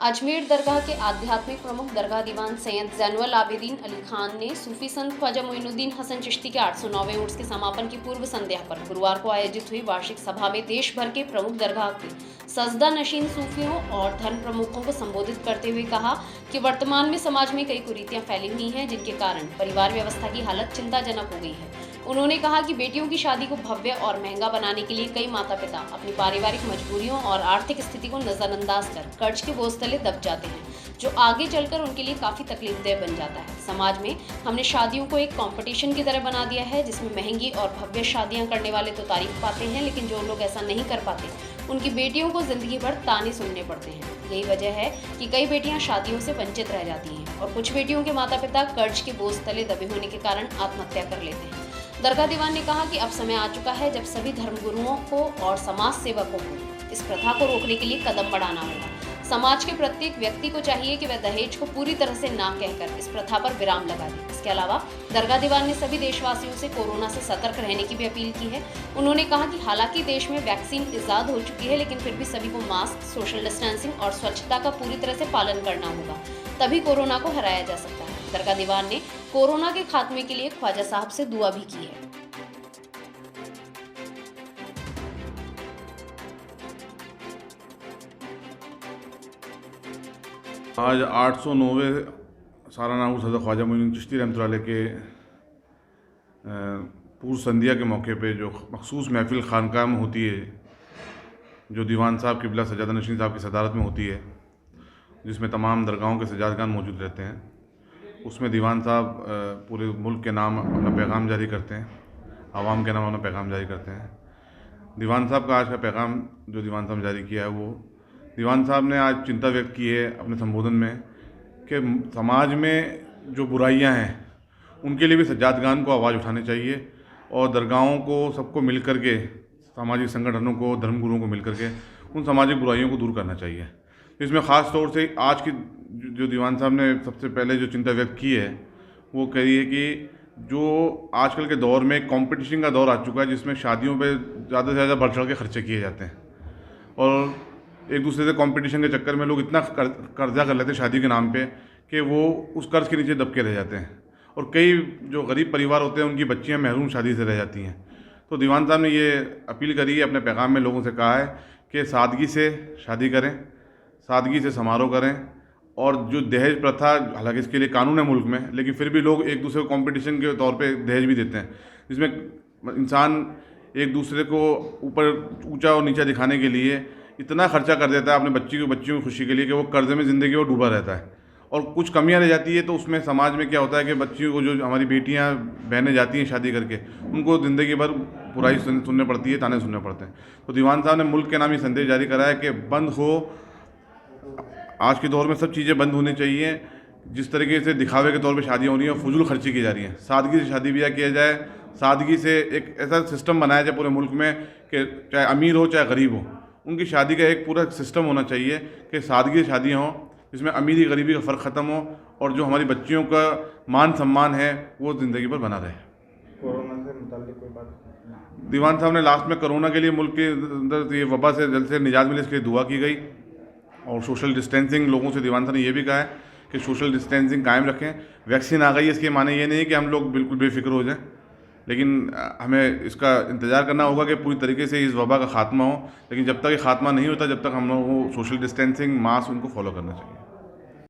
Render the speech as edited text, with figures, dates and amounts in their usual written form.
अजमेर दरगाह के आध्यात्मिक प्रमुख दरगाह दीवान सैयद जैनुल आबिदीन अली खान ने सूफी संत ख्वाजा मोइनुद्दीन हसन चिश्ती के 809वें उर्स के समापन की पूर्व संध्या पर गुरुवार को आयोजित हुई वार्षिक सभा में देश भर के प्रमुख दरगाह के सजदा नशीन सूफियों और धर्म प्रमुखों को संबोधित करते हुए कहा कि वर्तमान में समाज में कई कुरीतियां फैली हुई हैं, जिनके कारण परिवार व्यवस्था की हालत चिंताजनक हो गई है। उन्होंने कहा कि बेटियों की शादी को भव्य और महंगा बनाने के लिए कई माता पिता अपनी पारिवारिक मजबूरियों और आर्थिक स्थिति को नजरअंदाज कर कर्ज के बोझ तले दब जाते हैं, जो आगे चलकर उनके लिए काफी तकलीफदेह बन जाता है। समाज में हमने शादियों को एक कंपटीशन की तरह बना दिया है, जिसमें महंगी और भव्य शादियां करने वाले तो तारीफ पाते हैं, लेकिन जो लोग ऐसा नहीं कर पाते उनकी बेटियों को जिंदगी भर ताने सुनने पड़ते हैं। यही वजह है कि कई बेटियां शादियों से वंचित रह जाती हैं और कुछ बेटियों के माता पिता कर्ज के बोझ तले दबे होने के कारण आत्महत्या कर लेते हैं। दरगाह दीवान ने कहा कि अब समय आ चुका है जब सभी धर्मगुरुओं को और समाज सेवकों को इस प्रथा को रोकने के लिए कदम बढ़ाना होगा। समाज के प्रत्येक व्यक्ति को चाहिए कि वह दहेज को पूरी तरह से ना कहकर इस प्रथा पर विराम लगा दे। इसके अलावा दरगाह दीवान ने सभी देशवासियों से कोरोना से सतर्क रहने की भी अपील की है। उन्होंने कहा कि हालांकि देश में वैक्सीन इजाद हो चुकी है, लेकिन फिर भी सभी को मास्क, सोशल डिस्टेंसिंग और स्वच्छता का पूरी तरह से पालन करना होगा, तभी कोरोना को हराया जा सकता है। दरगाह दीवान ने कोरोना के खात्मे के लिए ख्वाजा साहब से दुआ भी की है। आज 809वें सालाना उर्स हज़रत ख्वाजा मोइनुद्दीन चिश्ती रहमतुल्लाह अलैह के पूर्व संध्या के मौके पे जो मखसूस महफिल खानकाह में होती है, जो दीवान साहब क़िबला सज्जादा नशीन साहब की सदारत में होती है, जिसमें तमाम दरगाहों के सज्जादगान मौजूद रहते हैं, उसमें दीवान साहब पूरे मुल्क के नाम अपना पैगाम जारी करते हैं, आवाम के नाम अपना पैगाम जारी करते हैं। दीवान साहब का आज का पैगाम जो दीवान साहब ने जारी किया है, वो दीवान साहब ने आज चिंता व्यक्त की है अपने संबोधन में कि समाज में जो बुराइयां हैं उनके लिए भी सज्जादगान को आवाज़ उठानी चाहिए और दरगाहों को सबको मिल कर के, सामाजिक संगठनों को, धर्मगुरुओं को मिल कर के उन सामाजिक बुराइयों को दूर करना चाहिए। इसमें ख़ास तौर से आज की जो दीवान साहब ने सबसे पहले जो चिंता व्यक्त की है, वो कह रही है कि जो आजकल के दौर में कंपटीशन का दौर आ चुका है, जिसमें शादियों पे ज़्यादा से ज़्यादा बढ़ चढ़ के खर्चे किए जाते हैं और एक दूसरे से कंपटीशन के चक्कर में लोग इतना कर्जा कर लेते हैं शादी के नाम पे कि वो उस कर्ज के नीचे दबके रह जाते हैं और कई जो गरीब परिवार होते हैं उनकी बच्चियां महरूम शादी से रह जाती हैं। तो दीवान साहब ने ये अपील करी है, अपने पैगाम में लोगों से कहा है कि सादगी से शादी करें, सादगी से समारोह करें और जो दहेज प्रथा, हालांकि इसके लिए कानून है मुल्क में, लेकिन फिर भी लोग एक दूसरे को कंपटीशन के तौर पे दहेज भी देते हैं, जिसमें इंसान एक दूसरे को ऊपर ऊंचा और नीचा दिखाने के लिए इतना खर्चा कर देता है अपने बच्चियों की खुशी के लिए कि वो कर्जे में ज़िंदगी वो डूबा रहता है और कुछ कमियां रह जाती है। तो उसमें समाज में क्या होता है कि बच्चियों को, जो हमारी बेटियां बहनें जाती हैं शादी करके, उनको ज़िंदगी भर बुराई सुनने पड़ती है, ताने सुनने पड़ते हैं। तो दीवान साहब ने मुल्क के नाम ये संदेश जारी करा है कि बंद हो, आज के दौर में सब चीज़ें बंद होनी चाहिए। जिस तरीके से दिखावे के तौर पे शादियाँ हो रही हैं, फजूल खर्ची की जा रही हैं, सादगी से शादी ब्याह किया जाए, सादगी से एक ऐसा सिस्टम बनाया जाए पूरे मुल्क में कि चाहे अमीर हो चाहे गरीब हो, उनकी शादी का एक पूरा सिस्टम होना चाहिए कि सादगी से शादियाँ हों, जिसमें अमीरी गरीबी का फ़र्क ख़त्म हो और जो हमारी बच्चियों का मान सम्मान है वो ज़िंदगी भर बना रहे। कोरोना से मुताल्लिक़ कोई बात? दीवान साहब ने लास्ट में कोरोना के लिए मुल्क के अंदर ये वबा से जल्द से निजात मिले, इसके लिए दुआ की गई और सोशल डिस्टेंसिंग लोगों से दीवान साहब ने यह भी कहा है कि सोशल डिस्टेंसिंग कायम रखें। वैक्सीन आ गई है, इसके माने ये नहीं कि हम लोग बिल्कुल बेफिक्र हो जाएं, लेकिन हमें इसका इंतज़ार करना होगा कि पूरी तरीके से इस वबा का ख़ात्मा हो। लेकिन जब तक ये ख़ात्मा नहीं होता, जब तक हम लोगों को सोशल डिस्टेंसिंग, मास्क उनको फॉलो करना चाहिए।